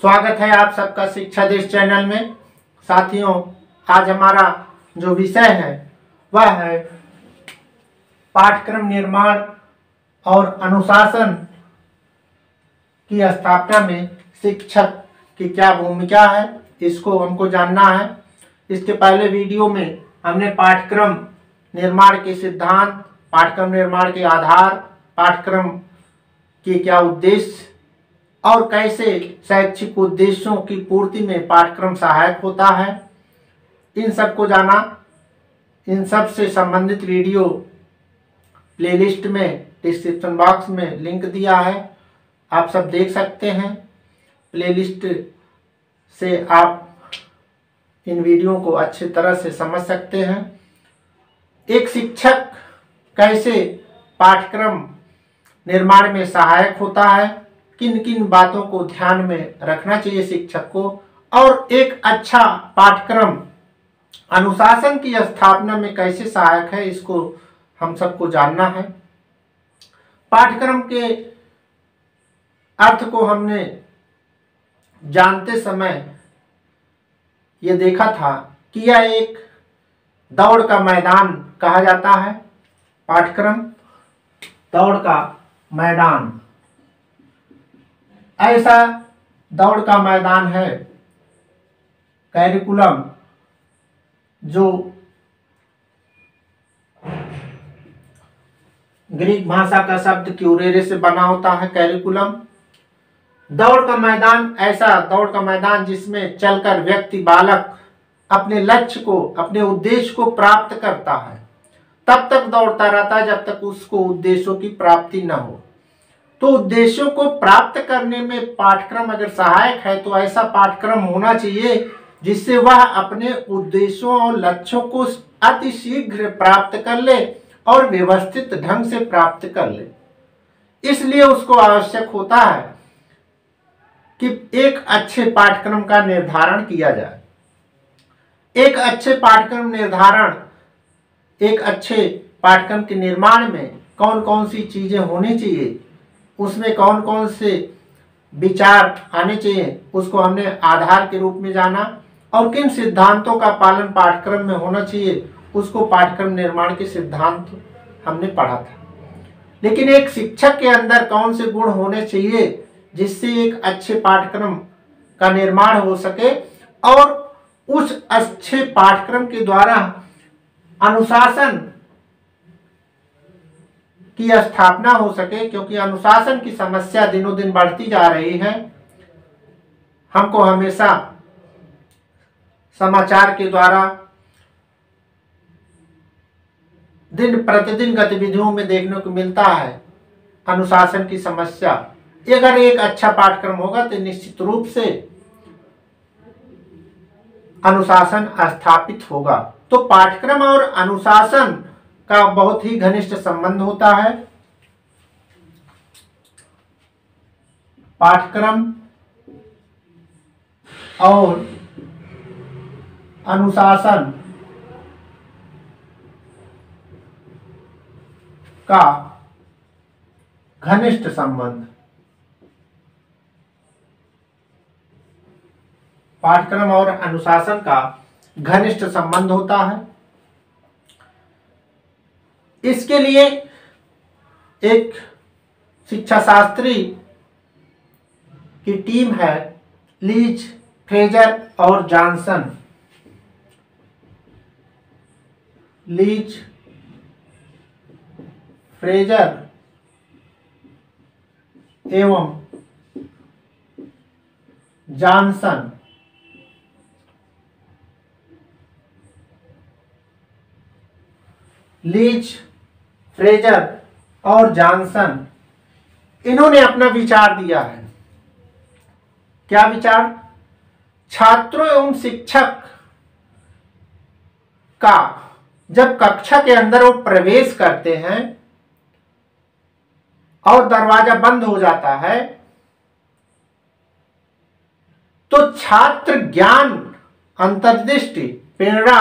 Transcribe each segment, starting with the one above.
स्वागत है आप सबका शिक्षा देश चैनल में। साथियों, आज हमारा जो विषय है वह है पाठ्यक्रम निर्माण और अनुशासन की स्थापना में शिक्षक की क्या भूमिका है, इसको हमको जानना है। इसके पहले वीडियो में हमने पाठ्यक्रम निर्माण के सिद्धांत, पाठ्यक्रम निर्माण के आधार, पाठ्यक्रम के क्या उद्देश्य और कैसे शैक्षिक उद्देश्यों की पूर्ति में पाठ्यक्रम सहायक होता है, इन सब को जाना। इन सब से संबंधित वीडियो प्लेलिस्ट में डिस्क्रिप्शन बॉक्स में लिंक दिया है, आप सब देख सकते हैं। प्लेलिस्ट से आप इन वीडियो को अच्छी तरह से समझ सकते हैं। एक शिक्षक कैसे पाठ्यक्रम निर्माण में सहायक होता है, किन किन बातों को ध्यान में रखना चाहिए शिक्षक को, और एक अच्छा पाठ्यक्रम अनुशासन की स्थापना में कैसे सहायक है, इसको हम सबको जानना है। पाठ्यक्रम के अर्थ को हमने जानते समय ये देखा था कि यह एक दौड़ का मैदान कहा जाता है। पाठ्यक्रम दौड़ का मैदान, ऐसा दौड़ का मैदान है कैरिकुलम, जो ग्रीक भाषा का शब्द क्यूरेरे से बना होता है। कैरिकुलम दौड़ का मैदान, ऐसा दौड़ का मैदान जिसमें चलकर व्यक्ति, बालक अपने लक्ष्य को, अपने उद्देश्य को प्राप्त करता है। तब तक दौड़ता रहता है जब तक उसको उद्देश्यों की प्राप्ति न हो। तो उद्देश्यों को प्राप्त करने में पाठ्यक्रम अगर सहायक है तो ऐसा पाठ्यक्रम होना चाहिए जिससे वह अपने उद्देश्यों और लक्ष्यों को अति शीघ्र प्राप्त कर ले और व्यवस्थित ढंग से प्राप्त कर ले। इसलिए उसको आवश्यक होता है कि एक अच्छे पाठ्यक्रम का निर्धारण किया जाए। एक अच्छे पाठ्यक्रम निर्धारण, एक अच्छे पाठ्यक्रम के निर्माण में कौन कौन सी चीजें होनी चाहिए, उसमें कौन कौन से विचार आने चाहिए, उसको हमने आधार के रूप में जाना। और किन सिद्धांतों का पालन पाठ्यक्रम में होना चाहिए, उसको पाठ्यक्रम निर्माण के सिद्धांत हमने पढ़ा था। लेकिन एक शिक्षक के अंदर कौन से गुण होने चाहिए जिससे एक अच्छे पाठ्यक्रम का निर्माण हो सके और उस अच्छे पाठ्यक्रम के द्वारा अनुशासन की स्थापना हो सके, क्योंकि अनुशासन की समस्या दिनों दिन बढ़ती जा रही है। हमको हमेशा समाचार के द्वारा दिन प्रतिदिन गतिविधियों में देखने को मिलता है अनुशासन की समस्या। अगर एक अच्छा पाठ्यक्रम होगा तो निश्चित रूप से अनुशासन स्थापित होगा। तो पाठ्यक्रम और अनुशासन का बहुत ही घनिष्ठ संबंध होता है। पाठ्यक्रम और अनुशासन का घनिष्ठ संबंध, पाठ्यक्रम और अनुशासन का घनिष्ठ संबंध होता है। इसके लिए एक शिक्षा शास्त्री की टीम है, लीच, फ्रेजर और जॉनसन। लीच, फ्रेजर एवं जॉनसन लीच, फ्रेजर और जॉनसन, इन्होंने अपना विचार दिया है। क्या विचार? छात्रों एवं शिक्षक का जब कक्षा के अंदर वो प्रवेश करते हैं और दरवाजा बंद हो जाता है तो छात्र ज्ञान, अंतर्दृष्टि, प्रेरणा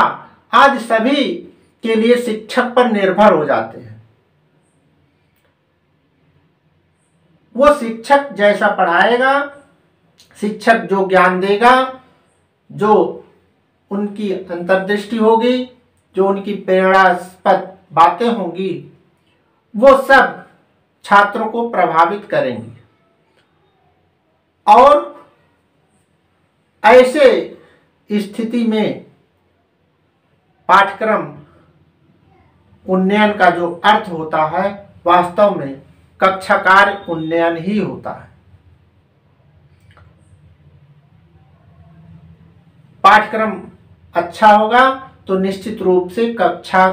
आदि सभी के लिए शिक्षक पर निर्भर हो जाते हैं। वो शिक्षक जैसा पढ़ाएगा शिक्षक जो ज्ञान देगा, जो उनकी अंतर्दृष्टि होगी, जो उनकी प्रेरणास्पद बातें होंगी, वो सब छात्रों को प्रभावित करेंगी। और ऐसे स्थिति में पाठ्यक्रम उन्नयन का जो अर्थ होता है वास्तव में कक्षा कार्य उन्नयन ही होता है। पाठ्यक्रम अच्छा होगा तो निश्चित रूप से कक्षा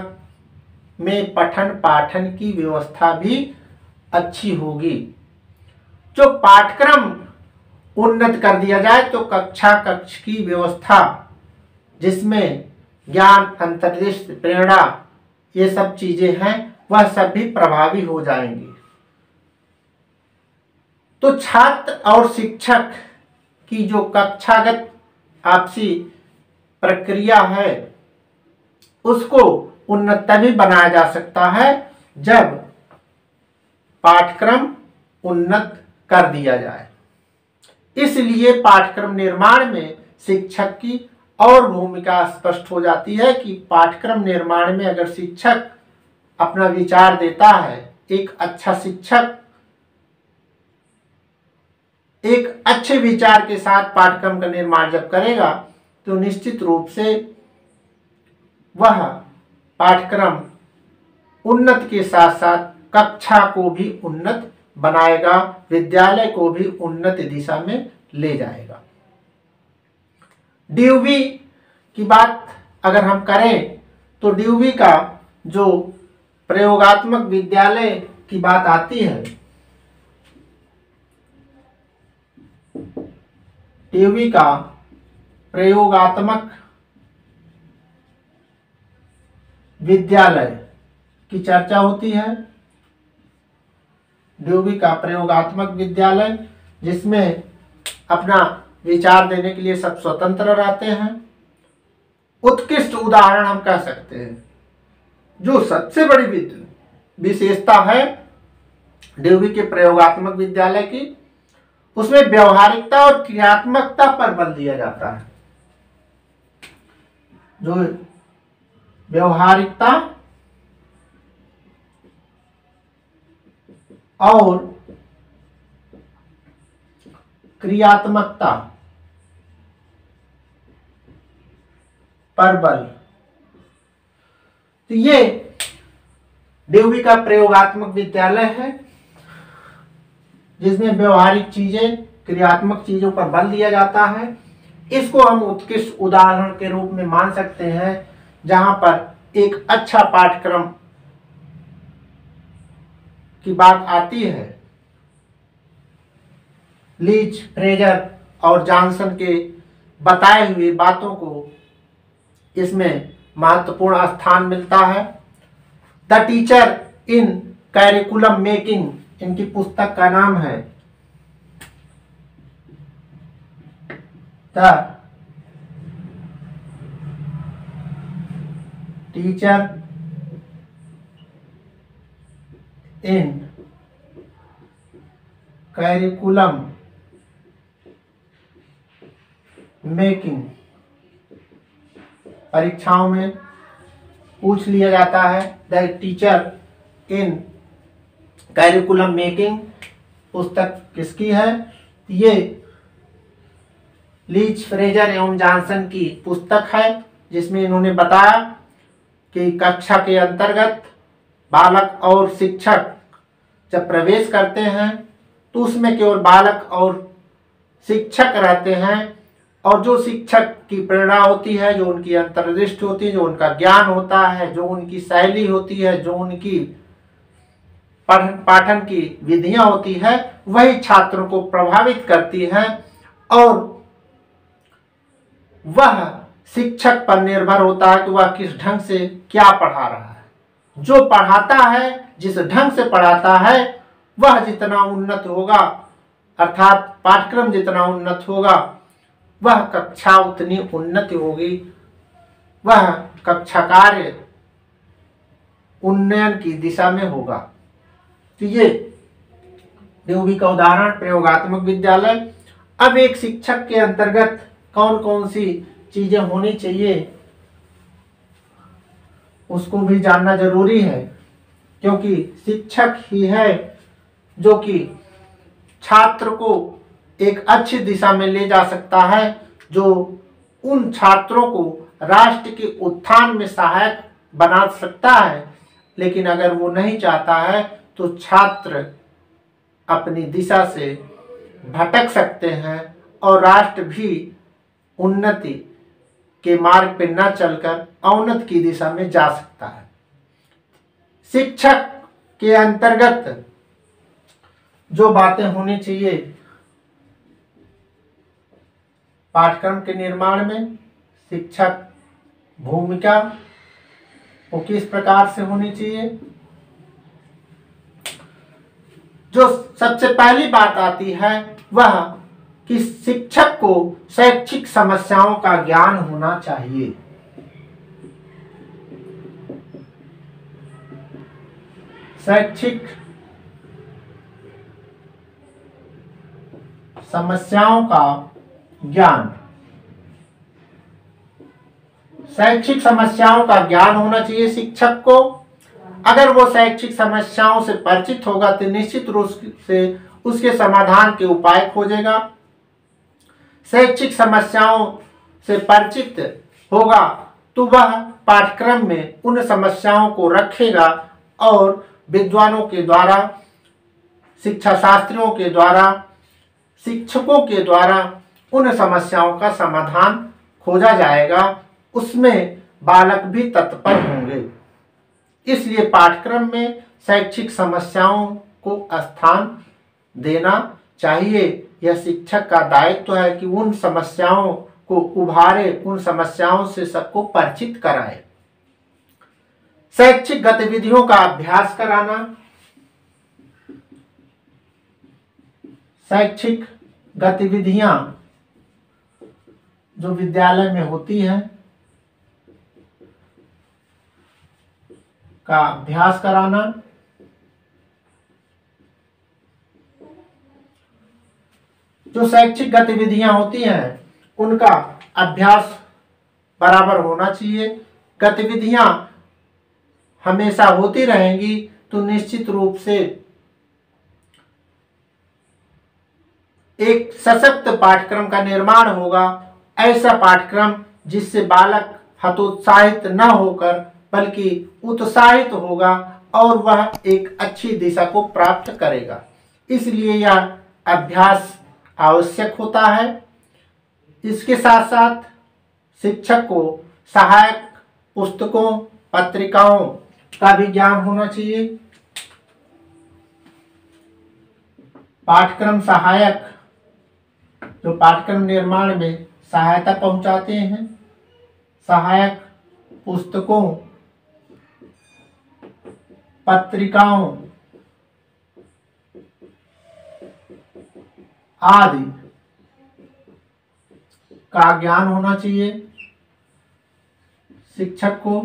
में पठन पाठन की व्यवस्था भी अच्छी होगी। जो पाठ्यक्रम उन्नत कर दिया जाए तो कक्ष की व्यवस्था, जिसमें ज्ञान, अंतर्दृष्टि, प्रेरणा, ये सब चीजें हैं, वह सब भी प्रभावी हो जाएंगी। तो छात्र और शिक्षक की जो कक्षागत आपसी प्रक्रिया है उसको उन्नत तभी बनाया जा सकता है जब पाठ्यक्रम उन्नत कर दिया जाए। इसलिए पाठ्यक्रम निर्माण में शिक्षक की और भूमिका स्पष्ट हो जाती है कि पाठ्यक्रम निर्माण में अगर शिक्षक अपना विचार देता है, एक अच्छा शिक्षक एक अच्छे विचार के साथ पाठ्यक्रम का निर्माण जब करेगा तो निश्चित रूप से वह पाठ्यक्रम उन्नत के साथ साथ कक्षा को भी उन्नत बनाएगा, विद्यालय को भी उन्नत दिशा में ले जाएगा। डीयूवी की बात अगर हम करें तो डीयूवी का जो प्रयोगात्मक विद्यालय की बात आती है, डीयूवी का प्रयोगात्मक विद्यालय की चर्चा होती है। डीयूवी का प्रयोगात्मक विद्यालय जिसमें अपना विचार देने के लिए सब स्वतंत्र रहते हैं। उत्कृष्ट उदाहरण हम कह सकते हैं, जो सबसे बड़ी विशेषता है डीयूवी के प्रयोगात्मक विद्यालय की, उसमें व्यवहारिकता और क्रियात्मकता पर बल दिया जाता है। जो व्यवहारिकता और क्रियात्मकता पर बल, तो ये डीयूवी का प्रयोगात्मक विद्यालय है जिसमें व्यवहारिक चीजें, क्रियात्मक चीजों पर बल दिया जाता है। इसको हम उत्कृष्ट उदाहरण के रूप में मान सकते हैं जहां पर एक अच्छा पाठ्यक्रम की बात आती है। लीच, फ्रेजर और जॉनसन के बताए हुए बातों को इसमें महत्वपूर्ण स्थान मिलता है। The teacher in curriculum making इनकी पुस्तक का नाम है। The teacher in curriculum making परीक्षाओं में पूछ लिया जाता है। The teacher in curriculum making पुस्तक किसकी है? ये लीच, फ्रेजर एवं जॉनसन की पुस्तक है जिसमें इन्होंने बताया कि कक्षा के अंतर्गत बालक और शिक्षक जब प्रवेश करते हैं तो उसमें केवल बालक और शिक्षक रहते हैं, और जो शिक्षक की प्रेरणा होती है, जो उनकी अंतर्दृष्टि होती है, जो उनका ज्ञान होता है, जो उनकी शैली होती है, जो उनकी पाठन की विधियां होती है, वही छात्रों को प्रभावित करती है और वह शिक्षक पर निर्भर होता है कि वह किस ढंग से क्या पढ़ा रहा है। जो पढ़ाता है, जिस ढंग से पढ़ाता है, वह जितना उन्नत होगा, अर्थात पाठ्यक्रम जितना उन्नत होगा, वह कक्षा उतनी उन्नत होगी, वह कक्षा कार्य उन्नयन की दिशा में होगा। तो ये डीयूवी का उदाहरण प्रयोगात्मक विद्यालय अब एक शिक्षक के अंतर्गत कौन कौन सी चीजें होनी चाहिए उसको भी जानना जरूरी है, क्योंकि शिक्षक ही है जो कि छात्र को एक अच्छी दिशा में ले जा सकता है, जो उन छात्रों को राष्ट्र के उत्थान में सहायक बना सकता है। लेकिन अगर वो नहीं चाहता है तो छात्र अपनी दिशा से भटक सकते हैं और राष्ट्र भी उन्नति के मार्ग पर न चलकर अवनति की दिशा में जा सकता है। शिक्षक के अंतर्गत जो बातें होनी चाहिए पाठ्यक्रम के निर्माण में, शिक्षक भूमिका वो किस प्रकार से होनी चाहिए। जो सबसे पहली बात आती है वह कि शिक्षक को शैक्षिक समस्याओं का ज्ञान होना चाहिए। शैक्षिक समस्याओं का ज्ञान, शैक्षिक समस्याओं का ज्ञान होना चाहिए शिक्षक को। अगर वो शैक्षिक समस्याओं से परिचित होगा तो निश्चित रूप से उसके समाधान के उपाय खोजेगा। शैक्षिक समस्याओं से परिचित होगा तो वह पाठ्यक्रम में उन समस्याओं को रखेगा और विद्वानों के द्वारा, शिक्षा शास्त्रियों के द्वारा, शिक्षकों के द्वारा उन समस्याओं का समाधान खोजा जाएगा। उसमें बालक भी तत्पर होंगे। इसलिए पाठ्यक्रम में शैक्षिक समस्याओं को स्थान देना चाहिए। यह शिक्षक का दायित्व है कि उन समस्याओं को उभारे, उन समस्याओं से सबको परिचित कराए। शैक्षिक गतिविधियों का अभ्यास कराना, शैक्षिक गतिविधियां जो विद्यालय में होती हैं का अभ्यास कराना, जो शैक्षिक गतिविधियां होती हैं उनका अभ्यास बराबर होना चाहिए। गतिविधियां हमेशा होती रहेंगी तो निश्चित रूप से एक सशक्त पाठ्यक्रम का निर्माण होगा। ऐसा पाठ्यक्रम जिससे बालक हतोत्साहित न होकर बल्कि उत्साहित होगा और वह एक अच्छी दिशा को प्राप्त करेगा। इसलिए यह अभ्यास आवश्यक होता है। इसके साथ साथ शिक्षक को सहायक पुस्तकों, पत्रिकाओं का भी ज्ञान होना चाहिए। पाठ्यक्रम सहायक जो पाठ्यक्रम निर्माण में सहायता पहुंचाते हैं, सहायक पुस्तकों, पत्रिकाओं आदि का ज्ञान होना चाहिए शिक्षक को।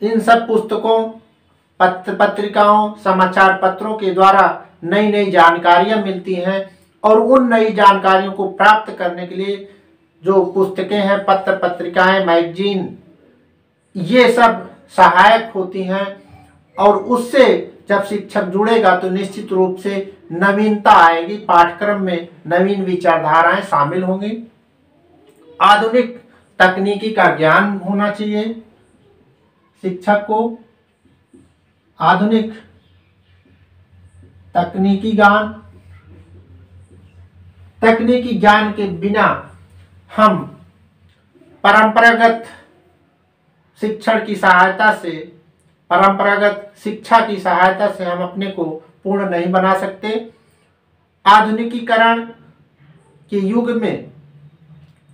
इन सब पुस्तकों, पत्रिकाओं, समाचार पत्रों के द्वारा नई नई जानकारियां मिलती हैं और उन नई जानकारियों को प्राप्त करने के लिए जो पुस्तकें हैं, पत्र पत्रिकाएं, मैगजीन, ये सब सहायक होती हैं। और उससे जब शिक्षक जुड़ेगा तो निश्चित रूप से नवीनता आएगी, पाठ्यक्रम में नवीन विचारधाराएं शामिल होंगी। आधुनिक तकनीकी का ज्ञान होना चाहिए शिक्षक को। आधुनिक तकनीकी ज्ञान के बिना हम परंपरागत शिक्षण की सहायता से, परंपरागत शिक्षा की सहायता से हम अपने को पूर्ण नहीं बना सकते। आधुनिकीकरण के युग में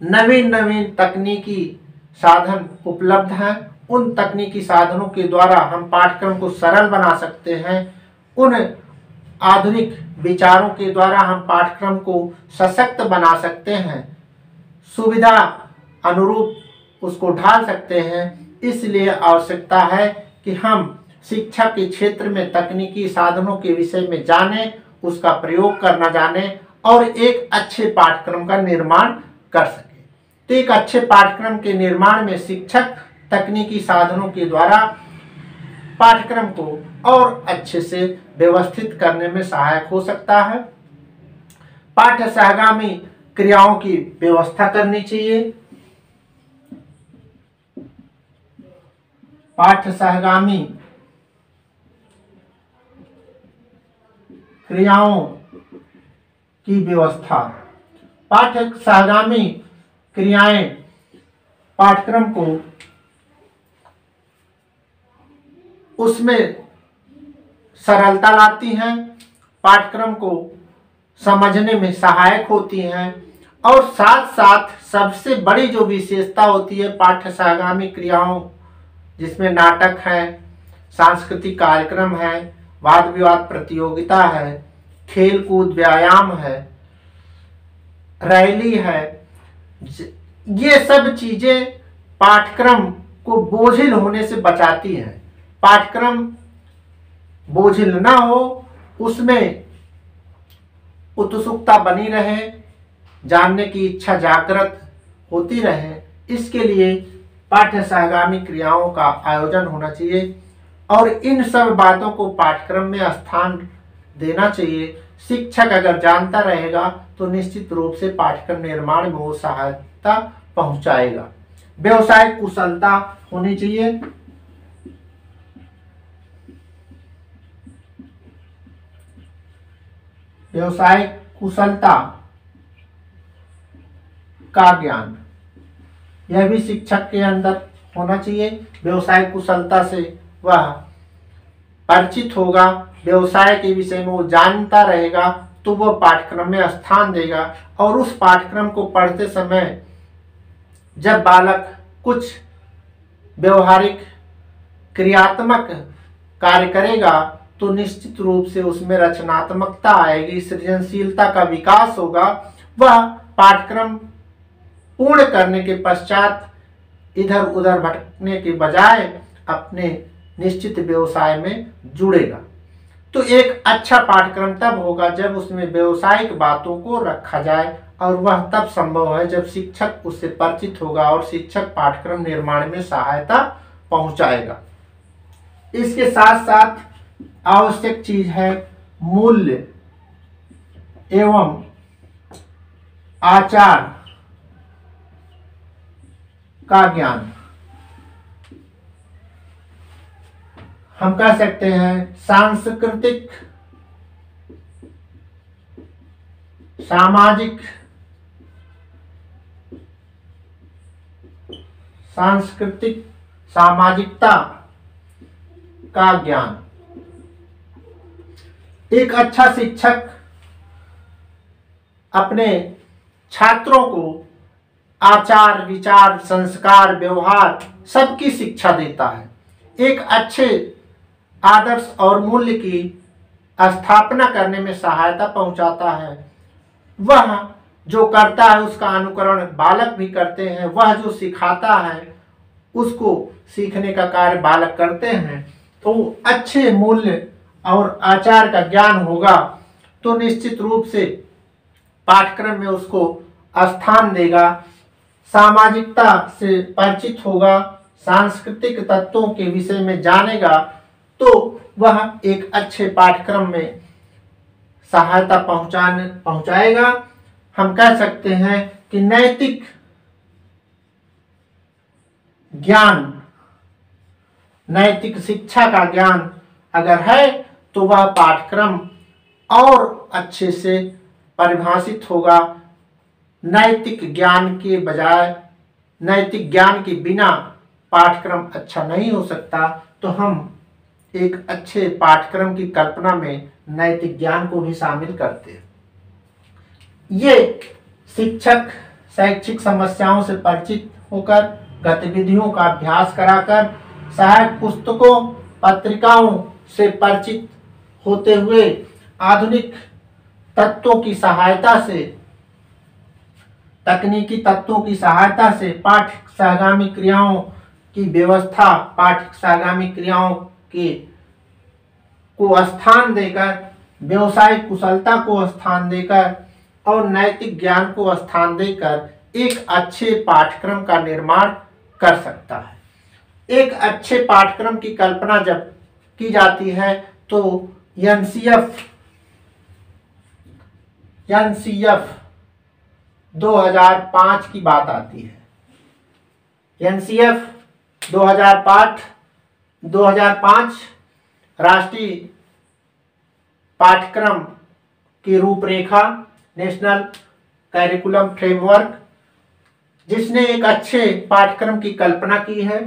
नवीन नवीन तकनीकी साधन उपलब्ध हैं। उन तकनीकी साधनों के द्वारा हम पाठ्यक्रम को सरल बना सकते हैं। उन आधुनिक विचारों के द्वारा हम पाठ्यक्रम को सशक्त बना सकते हैं, सुविधा अनुरूप उसको ढाल सकते हैं। इसलिए आवश्यकता है कि हम शिक्षा के क्षेत्र में तकनीकी साधनों के विषय में जानें उसका प्रयोग करना जाने और एक अच्छे पाठ्यक्रम का निर्माण कर सके। तो एक अच्छे पाठ्यक्रम के निर्माण में शिक्षक तकनीकी साधनों के द्वारा पाठ्यक्रम को और अच्छे से व्यवस्थित करने में सहायक हो सकता है। पाठ्य सहगामी क्रियाओं की व्यवस्था करनी चाहिए। पाठ्य सहगामी क्रियाओं की व्यवस्था। पाठ्य सहगामी क्रियाएं पाठ्यक्रम को उसमें सरलता लाती हैं, पाठ्यक्रम को समझने में सहायक होती हैं और साथ साथ सबसे बड़ी जो विशेषता होती है पाठ्य सहगामी क्रियाओं, जिसमें नाटक है, सांस्कृतिक कार्यक्रम है, वाद विवाद प्रतियोगिता है, खेल कूद व्यायाम है, रैली है, ये सब चीजें पाठ्यक्रम को बोझिल होने से बचाती हैं। पाठ्यक्रम बोझिल ना हो, उसमें उत्सुकता बनी रहे, जानने की इच्छा जागृत होती रहे, इसके लिए पाठ्य सहगामी क्रियाओं का आयोजन होना चाहिए और इन सब बातों को पाठ्यक्रम में स्थान देना चाहिए। शिक्षक अगर जानता रहेगा तो निश्चित रूप से पाठ्यक्रम निर्माण में वो सहायता पहुंचाएगा। व्यवसायिक कुशलता होनी चाहिए। व्यवसायिक कुशलता का ज्ञान, यह भी शिक्षक के अंदर होना चाहिए। व्यवसायिक कुशलता से वह परिचित होगा, व्यवसाय के विषय में वो जानता रहेगा, तो वह पाठ्यक्रम में स्थान देगा और उस पाठ्यक्रम को पढ़ते समय जब बालक कुछ व्यवहारिक क्रियात्मक कार्य करेगा तो निश्चित रूप से उसमें रचनात्मकता आएगी, सृजनशीलता का विकास होगा। वह पाठ्यक्रम पूर्ण करने के पश्चात इधर उधर भटकने के बजाय अपने निश्चित व्यवसाय में जुड़ेगा। तो एक अच्छा पाठ्यक्रम तब होगा जब उसमें व्यवसायिक बातों को रखा जाए और वह तब संभव है जब शिक्षक उससे परिचित होगा और शिक्षक पाठ्यक्रम निर्माण में सहायता पहुंचाएगा। इसके साथ साथ आवश्यक चीज है मूल्य एवं आचार का ज्ञान। हम कह सकते हैं सांस्कृतिक सामाजिक सांस्कृतिक सामाजिकता का ज्ञान। एक अच्छा शिक्षक अपने छात्रों को आचार विचार संस्कार व्यवहार सबकी शिक्षा देता है, एक अच्छे आदर्श और मूल्य की स्थापना करने में सहायता पहुंचाता है। वह जो करता है उसका अनुकरण बालक भी करते हैं, वह जो सिखाता है उसको सीखने का कार्य बालक करते हैं। तो अच्छे मूल्य और आचार का ज्ञान होगा तो निश्चित रूप से पाठ्यक्रम में उसको स्थान देगा, सामाजिकता से परिचित होगा, सांस्कृतिक तत्वों के विषय में जानेगा, तो वह एक अच्छे पाठ्यक्रम में सहायता पहुंचाएगा। हम कह सकते हैं कि नैतिक ज्ञान, नैतिक शिक्षा का ज्ञान अगर है तो वह पाठ्यक्रम और अच्छे से परिभाषित होगा। नैतिक ज्ञान के बजाय, नैतिक ज्ञान के बिना पाठ्यक्रम अच्छा नहीं हो सकता। तो हम एक अच्छे पाठ्यक्रम की कल्पना में नैतिक ज्ञान को भी शामिल करते हैं। ये शिक्षक शैक्षिक समस्याओं से परिचित होकर, गतिविधियों का अभ्यास कराकर, सहायक पुस्तकों पत्रिकाओं से परिचित होते हुए, आधुनिक तत्वों की सहायता से, तकनीकी तत्वों की सहायता से पाठ्य सहगामी क्रियाओं की व्यवस्था, पाठ्य सहगामी क्रियाओं के को स्थान देकर व्यवसायिक कुशलता को स्थान देकर और नैतिक ज्ञान को स्थान देकर एक अच्छे पाठ्यक्रम का निर्माण कर सकता है। एक अच्छे पाठ्यक्रम की कल्पना जब की जाती है तो एनसीएफ 2005 की बात आती है। एनसीएफ 2005 राष्ट्रीय पाठ्यक्रम की रूपरेखा, नेशनल करिकुलम फ्रेमवर्क, जिसने एक अच्छे पाठ्यक्रम की कल्पना की है।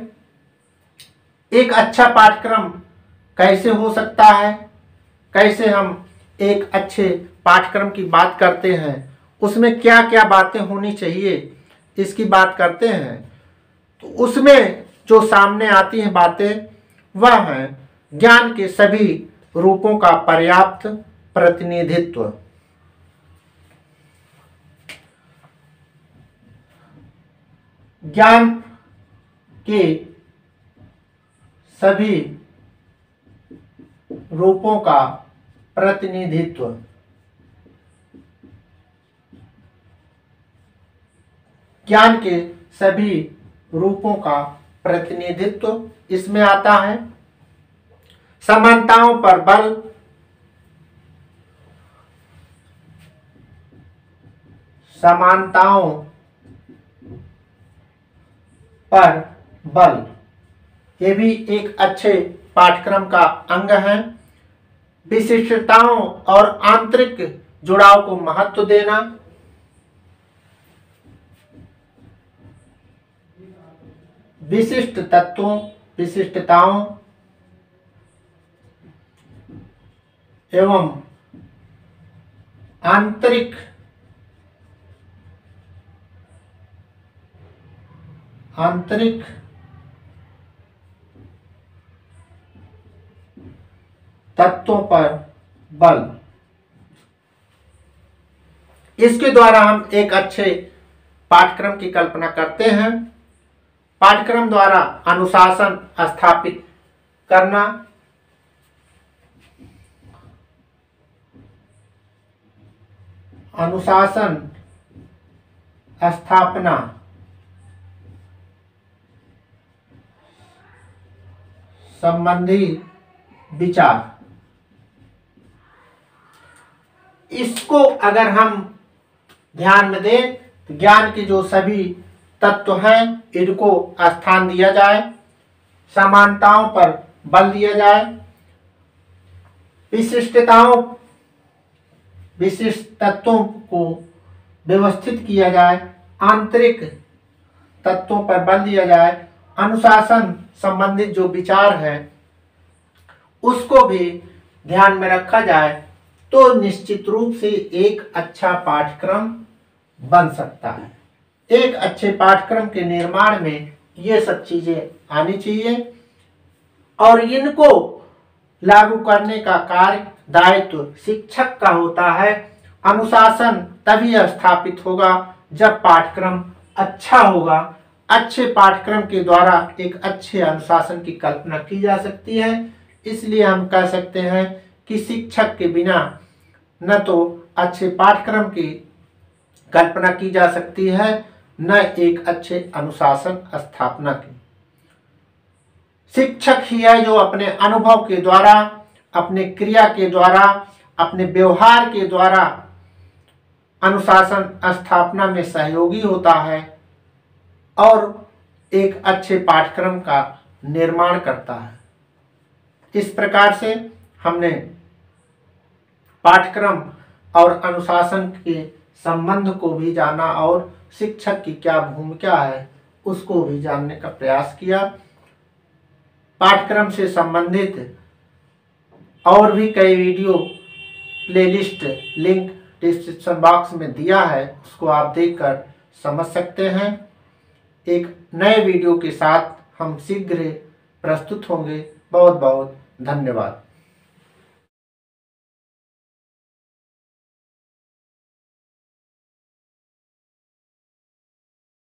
एक अच्छा पाठ्यक्रम कैसे हो सकता है, कैसे हम एक अच्छे पाठ्यक्रम की बात करते हैं, उसमें क्या क्या बातें होनी चाहिए, इसकी बात करते हैं। तो उसमें जो सामने आती हैं बातें वह हैं ज्ञान के सभी रूपों का पर्याप्त प्रतिनिधित्व, ज्ञान के सभी रूपों का प्रतिनिधित्व, ज्ञान के सभी रूपों का प्रतिनिधित्व इसमें आता है। समानताओं पर बल, समानताओं पर बल, ये भी एक अच्छे पाठ्यक्रम का अंग है। विशिष्टताओं और आंतरिक जुड़ाव को महत्व देना, विशिष्ट तत्वों, विशिष्टताओं एवं आंतरिक तत्वों पर बल, इसके द्वारा हम एक अच्छे पाठ्यक्रम की कल्पना करते हैं। पाठ्यक्रम द्वारा अनुशासन स्थापित करना, अनुशासन स्थापना संबंधी विचार, इसको अगर हम ध्यान में दें तो ज्ञान के जो सभी तत्व हैं इनको स्थान दिया जाए, समानताओं पर बल दिया जाए, विशिष्ट तत्वों को व्यवस्थित किया जाए, आंतरिक तत्वों पर बल दिया जाए, अनुशासन संबंधित जो विचार है उसको भी ध्यान में रखा जाए, तो निश्चित रूप से एक अच्छा पाठ्यक्रम बन सकता है। एक अच्छे पाठ्यक्रम के निर्माण में ये सब चीजें आनी चाहिए और इनको लागू करने का कार्य दायित्व शिक्षक का होता है। अनुशासन तभी स्थापित होगा जब पाठ्यक्रम अच्छा होगा। अच्छे पाठ्यक्रम के द्वारा एक अच्छे अनुशासन की कल्पना की जा सकती है। इसलिए हम कह सकते हैं कि शिक्षक के बिना न तो अच्छे पाठ्यक्रम की कल्पना की जा सकती है, न एक अच्छे अनुशासन स्थापना की। शिक्षक ही है जो अपने अनुभव के द्वारा, अपने क्रिया के द्वारा, अपने व्यवहार के द्वारा अनुशासन स्थापना में सहयोगी होता है और एक अच्छे पाठ्यक्रम का निर्माण करता है। इस प्रकार से हमने पाठ्यक्रम और अनुशासन के संबंध को भी जाना और शिक्षक की क्या भूमिका है उसको भी जानने का प्रयास किया। पाठ्यक्रम से संबंधित और भी कई video playlist link description box में दिया है, उसको आप देखकर समझ सकते हैं। एक नए वीडियो के साथ हम शीघ्र प्रस्तुत होंगे। बहुत बहुत धन्यवाद।